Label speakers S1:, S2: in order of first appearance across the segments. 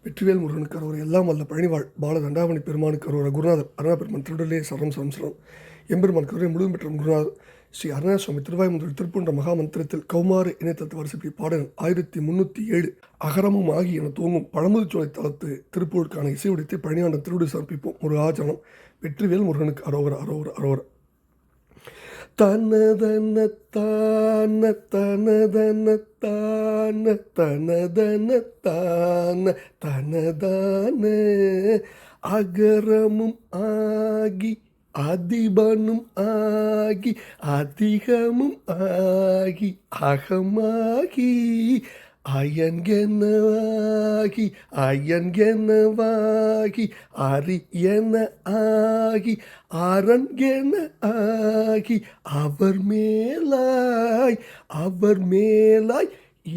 S1: வெற்றிவேல் முருகனுக்கு அரோகரா. எல்லாம் வல்ல பழனிவாழ் பால தண்டாமணி பெருமானுக்கு அரோகரா. குருநாதர் அருணா பெருமான் திருடலே சரணம் சரணம் சரணம். எம்பெருமான் கருரை முழுவதும் பெற்ற குருநாதர் ஸ்ரீ அருணாசுவாமி திருவாய்முதல் திருப்பூன்ற மகாமந்திரத்தில் கௌமார இணையதளத்து வரிசை பாடல் 1307 அகரமும் ஆகி என தூங்கும் பழமுதிர்ச்சோலை தளத்து திருப்பூருக்கான இசை உடைத்தை பழனியாண்ட திருவிடை சமர்ப்பிப்போம். முருகாச்சரணம். வெற்றிவேல் முருகனுக்கு அரோகரா அரோகரா அரோகரா. தனதன தான தனதன தான தனதன தான தனதான அகரமும் ஆகி அதிபனும் ஆகி அதிகமும் ஆகி அகமாகி அயன்கெனவாகி அயன்கெனவாகி அரியன ஆகி அரண்கென ஆகி அவர் மேலாய்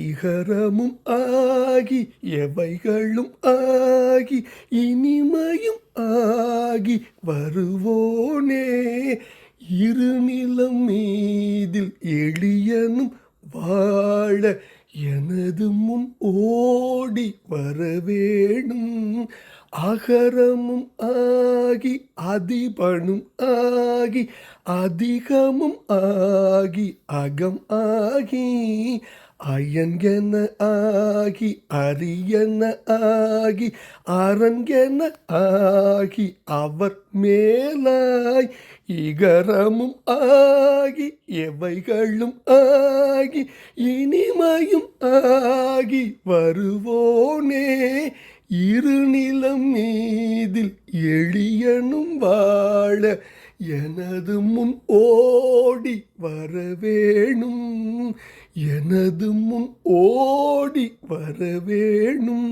S1: இகரமும் ஆகி எவைகளும் ஆகி இனிமையும் ஆகி வருவோனே இருநிலம் மீதில் எளியனும் வாழ எனது முன் ஓடி வரவேணும். அகரமும் ஆகி அதிபனும் ஆகி அதிகமும் ஆகி அகம் ஆகி அயன்கென ஆகி அரியன ஆகி அரண்கென ஆகி அவர் மேலாய் இகரமும் ஆகி எவைகளும் ஆகி இனிமையும் ஆகி வருவோனே இருநிலம் மீதில் எளியனும் வாழ எனது முன் ஓடி வரவேணும். எனது முன் ஓடி வரவேணும்.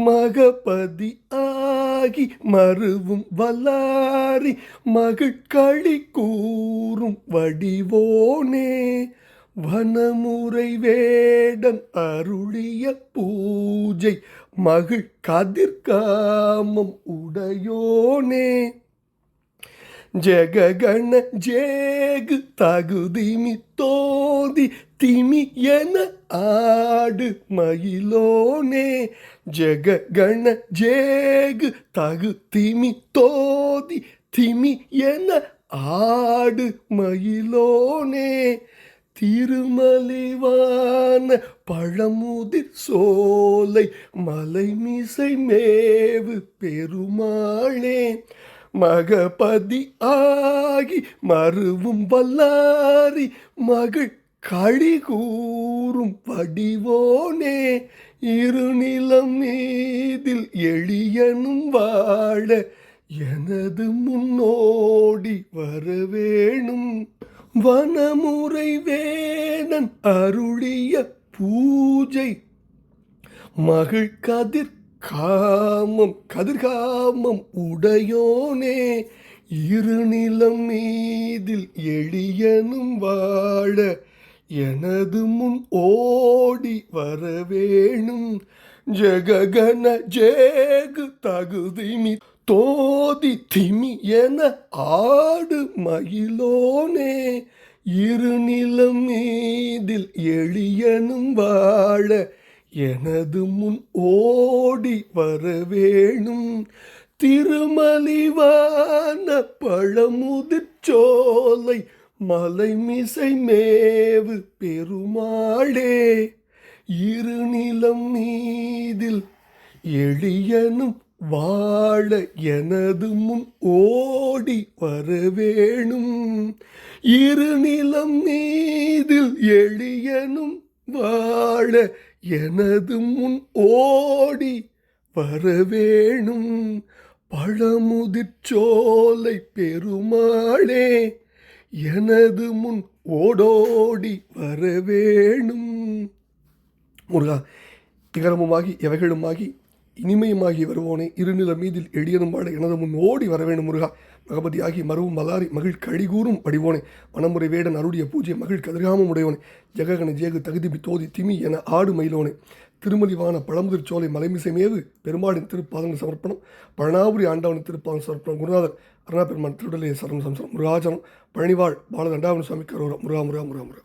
S1: மகபதி ஆகி மருவும் வல்லாரி மகிழ்களி கூறும் வடிவோனே வனமுறை வேடன் அருளிய பூஜை மகிழ் கதிர்காமம் உடையோனே ஜெககண ஜேகு தகுதிமி தோதி திமி என ஆடு மயிலோனே ஜெககண ஜேகு தகு திமி தோதி திமி என ஆடு மயிலோனே திருமலிவான பழமுதிர் சோலை மலைமிசை மேவு பெருமாளே மகபதி ஆகி மருவும் வல்லாரி மகிழ் களி கூறும் வடிவோனே இருநிலம் மீதில் எளியனும் வாழ எனது முன்னோடி வரவேணும். வனமுறை வேடன் அருளிய பூஜை மகிழ் கதிர்காமம் உடையோனே இருநிலம் மீதில் எளியனும் வாழ எனது முன் ஓடி வரவேணும். ஜெககண ஜேகு தகுதிமி தோதி திமி என ஆடு மயிலோனே இருநிலம் மீதில் எளியனும் வாழ எனது முன் ஓடி வரவேணும். திருமலிவான பழமுதிர் சோலை மலைமிசை மேவு பெருமாளே இருநிலம் மீதில் எளியனும் வாழ எனது முன் ஓடி வரவேணும். இருநிலம் மீதில் எளியனும் வாழ எனது முன் ஓடி வரவேணும். பழமுதிர் சோலை பெருமாளே எனது முன் ஓடோடி வரவேணும். முருகா இகரமுமாகி எவைகளுமாகி இனிமையுமாகி வருவோனே இருநில மீதில் எளியனும் வாழ எனது முன் ஓடி வரவேணும். முருகா மகபதியாகி மருவும் மலாரி மகிழ் கழிகூறும் வடிவோனே வனமுறை வேடன் அருடைய பூஜை மகிழ் கதிர்காமம் உடையோனே ஜெககண ஜேகு தகுதிபி தோதி திமி என ஆடு மயிலோனே திருமலிவான பழமுதிர் சோலை மலைமிசை மேவு பெருமாளின் திருப்பாதங்கள் சமர்ப்பணம். பழனாபுரி ஆண்டவனின் திருப்பாதம் சமர்ப்பணம். குருநாதர் அருணா பெருமான் திருடலே சரணம் சம்சரம். முருகாச்சரணம். பழனிவாழ் பால தண்டாவணி சுவாமிக்கு அரோகரா. முருகா முருகா முருகா முருகா.